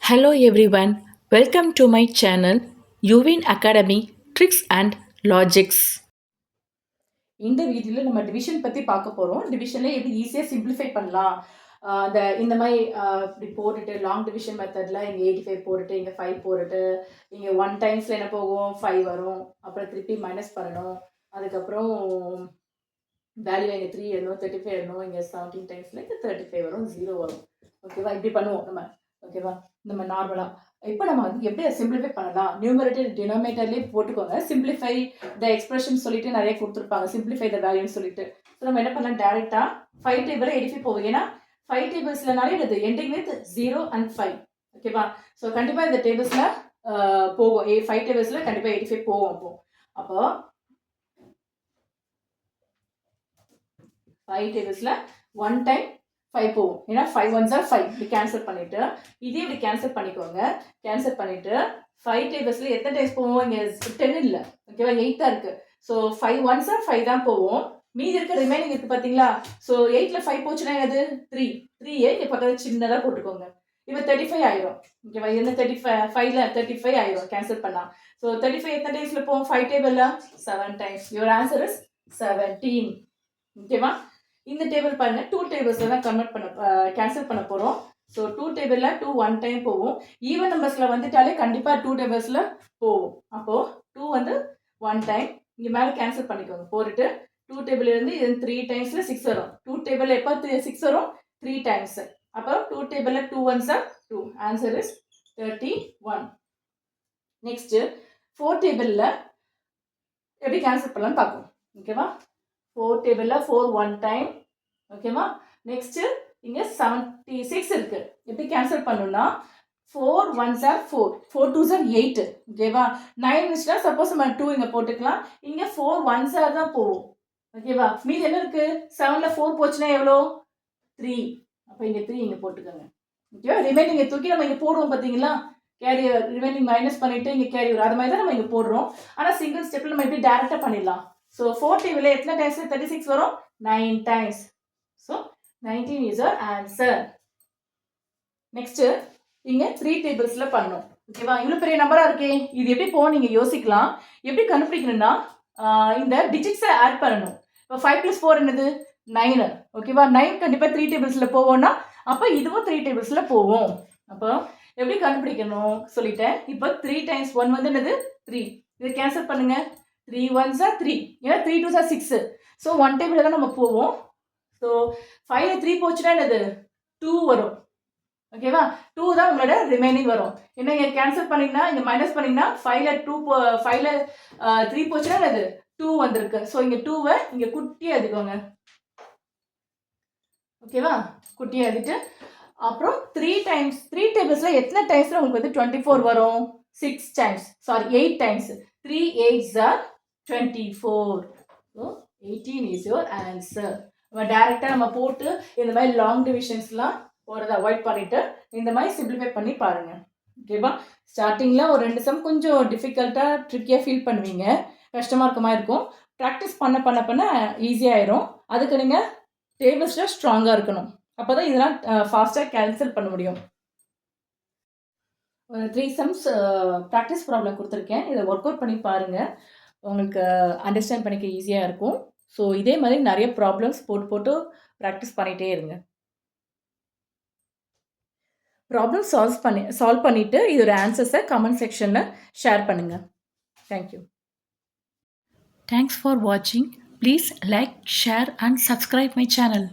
Hello everyone, welcome to my channel Uvin Academy Tricks and Logics. இந்த வீடியோவில் நம்ம division பற்றி பார்க்க போகிறோம். டிவிஷனில் எப்படி ஈஸியாக சிம்பிளிஃபை பண்ணலாம். இந்த மாதிரி இப்படி போட்டுட்டு லாங் டிவிஷன் மெத்தடில் இங்கே 85 போட்டுட்டு இங்கே 5 போட்டுட்டு இங்கே 1 டைம்ஸில் என்ன போகும் 5 வரும். அப்புறம் திருப்பி மைனஸ் பண்ணணும். அதுக்கப்புறம் வேல்யூ இங்கே 3 எழுதணும், 35 எழுதணும், இங்கே 17 டைம்ஸில் இங்கே 35 வரும், 0 வரும். ஓகேவா, இப்படி பண்ணுவோம் நம்ம. ஓகேவா, நம்ம நார்மலாக இப்போ நம்ம வந்து எப்படி சிம்பிளிஃபை பண்ணலாம், நியூமரேட்டர் டினாமினேட்டர்லேயே போட்டுக்கோங்க. சிம்பிளிஃபை த எக்ஸ்பிரஷன் சொல்லிட்டு நிறைய கொடுத்துருப்பாங்க, சிம்பிளிஃபை த வேல்யூன்னு சொல்லிட்டு. ஸோ நம்ம என்ன பண்ணலாம், டேரெக்டாக 5 டேபிள் 85 போகும். ஏன்னா 5 டேபிள்ஸில் நிறைய இது எண்டிங் வித் 0 and 5. ஓகேவா, ஸோ கண்டிப்பாக இந்த டேபிள்ஸில் போகும். 5 டேபிள்ஸில் கண்டிப்பாக 85 போகும். அப்போ 5 டேபிள்ஸில் 1 டைம் 5 போகும். ஏன்னா 5 ones are 5. இப்படி கேன்சல் பண்ணிட்டு இதே இப்படி கேன்சல் பண்ணிக்கோங்க. கேன்சல் பண்ணிட்டு 5 டேபிள்ஸில் எத்தனை டைம்ஸ் போவோம், இங்கே 10 இல்லை. ஓகேவா, 8 தான் இருக்கு. ஸோ 5 ones are 5 தான் போவோம். மீதி இருக்க ரிமைனிங் இருக்கு பார்த்தீங்களா. ஸோ 8ல் 5 போச்சுன்னா என்னது 3. 3 இங்கே பக்கத்தில் சின்னதாக போட்டுக்கோங்க. இப்போ 35 ஆயிரும். ஓகேவா, என்ன 5ல் 35 ஆயிரும் கேன்சல் பண்ணலாம். ஸோ 35 எத்தனை டைம்ஸில் போவோம் 5 டேபிளில் 7 டைம்ஸ். Your answer is 17. ஓகேவா, இந்த டேபிள் பாருங்க 2 டேபிள்ஸ்ல தான் கன்வெர்ட் பண்ண கேன்சல் பண்ண போறோம். ஸோ 2 டேபிள்ல 2 1 டைம் போகும். ஈவன் நம்பர்ஸ்ல வந்துட்டாலே கண்டிப்பா 2 டேபிள்ஸ்ல போகும். அப்போ 2 வந்து 1 டைம் இங்க மேல கேன்சல் பண்ணிக்கோங்க. போட்டுட்டு 2 டேபிள் இருந்து இது 3 டைம்ஸ்ல 6 வரும். 2 டேபிள் எப்போ 6 வரும் 3 டைம்ஸ். அப்போ 2 டேபிள்ல 2 ones are 2. Answer is 31. Next 4 டேபிள்ல எப்படி கேன்சல் பண்ணலாம்னு பார்ப்போம். ஓகேவா, 4 டேபிளில் 4 1 டைம். ஓகேவா, நெக்ஸ்ட்டு இங்கே 76 இருக்கு. எப்படி கேன்சல் பண்ணணும்னா 4 ones are 4, 4 twos are 8. ஓகேவா, 9 இருந்துச்சுன்னா சப்போஸ் நம்ம 2 இங்கே போட்டுக்கலாம். இங்கே 4 ones are தான் போகும். ஓகேவா, மீது என்ன இருக்கு 7ல் 4 போச்சுன்னா எவ்வளோ 3. அப்போ இங்கே 3 இங்கே போட்டுக்கோங்க. ஓகேவா, ரிமைனிங் இங்கே தூக்கி நம்ம இங்கே போடுவோம் பார்த்தீங்களா, கேரியர் ரிமைனிங் மைனஸ் பண்ணிட்டு இங்கே கேரியர் அது மாதிரி தான் நம்ம இங்கே போடுறோம். ஆனால் சிங்கிள் ஸ்டெப்பில் நம்ம எப்படி டேரெக்டாக பண்ணிடலாம். ஸோ 4 டேபிளில் எத்தனை டைம்ஸ் 36 வரும் 9 times. So 19 is our answer. Next இங்கே 3 டேபிள்ஸில் பண்ணணும். ஓகேவா, இவ்வளோ பெரிய நம்பராக இருக்கே, இது எப்படி போகும் நீங்கள் யோசிக்கலாம். எப்படி கண்டுபிடிக்கணும்னா இந்த டிஜிட்ஸை ஆட் பண்ணணும். இப்போ 5 + 4 என்னது 9. ஓகேவா, 9 கண்டிப்பாக 3 டேபிள்ஸில் போவோம்னா அப்போ இதுவும் 3 டேபிள்ஸில் போவோம். அப்போ எப்படி கண்டுபிடிக்கணும் சொல்லிட்டேன். இப்போ 3 டைம்ஸ் 1 வந்து என்னது 3. இதை கேன்சல் பண்ணுங்க. 3 ones are 3. ஏன்னா 3 twos are 6. ஸோ 1 டேபிள் தான் நம்ம போவோம். ஸோ 5ல் 3 போச்சுன்னா என்னது 2 வரும். ஓகேவா, 2 தான் உங்களோட ரிமைனிங் வரும். என்ன இங்கே கேன்சல் பண்ணிங்கன்னா இங்கே மைனஸ் பண்ணிங்கன்னா 5ல் 3 போச்சுன்னா என்னது 2 வந்திருக்கு. ஸோ இங்கே 2வை இங்கே குட்டியாக எழுதிக்கோங்க. ஓகேவா, குட்டியாக எழுதிட்டு அப்புறம் 3 டைம்ஸ் 3 டேபிள்ஸில் எத்தனை டைம்ஸில் உங்களுக்கு வந்து 24 வரும் 6 times, sorry 8 times. 3 8s are 24. So 18 is your answer. நம்ம டைரெக்டாக நம்ம போட்டு இந்த மாதிரி லாங் டிவிஷன்ஸ்லாம் போகிறத அவாய்ட் பண்ணிவிட்டு இந்த மாதிரி சிம்பிளிஃபை பண்ணி பாருங்கள். ஓகேவா, ஸ்டார்டிங்கில் ஒரு 2 சம் கொஞ்சம் டிஃபிகல்ட்டாக ட்ரிக்கியாக ஃபீல் பண்ணுவீங்க, கஷ்டமாக இருக்க மாதிரி இருக்கும். ப்ராக்டிஸ் பண்ண பண்ண பண்ண ஈஸியாகிடும். அதுக்கு நீங்கள் டேபிள்ஸில் ஸ்ட்ராங்காக இருக்கணும். அப்போ தான் இதெல்லாம் ஃபாஸ்ட்டாக கேன்சல் பண்ண முடியும். ஒரு 3 சம்ஸ் ப்ராக்டிஸ் ப்ராப்ளம் கொடுத்துருக்கேன். இதை ஒர்க் அவுட் பண்ணி பாருங்கள், உங்களுக்கு அண்டர்ஸ்டாண்ட் பண்ணிக்க ஈஸியாக இருக்கும். ஸோ இதே மாதிரி நிறைய ப்ராப்ளம்ஸ் போட்டு ப்ராக்டிஸ் பண்ணிகிட்டே இருங்க. ப்ராப்ளம் சால்வ் பண்ணிவிட்டு இதோட ஆன்சர்ஸை கமெண்ட் செக்ஷனில் ஷேர் பண்ணுங்கள். தேங்க்யூ. தேங்க்ஸ் ஃபார் வாட்சிங். Please like, share and subscribe my channel.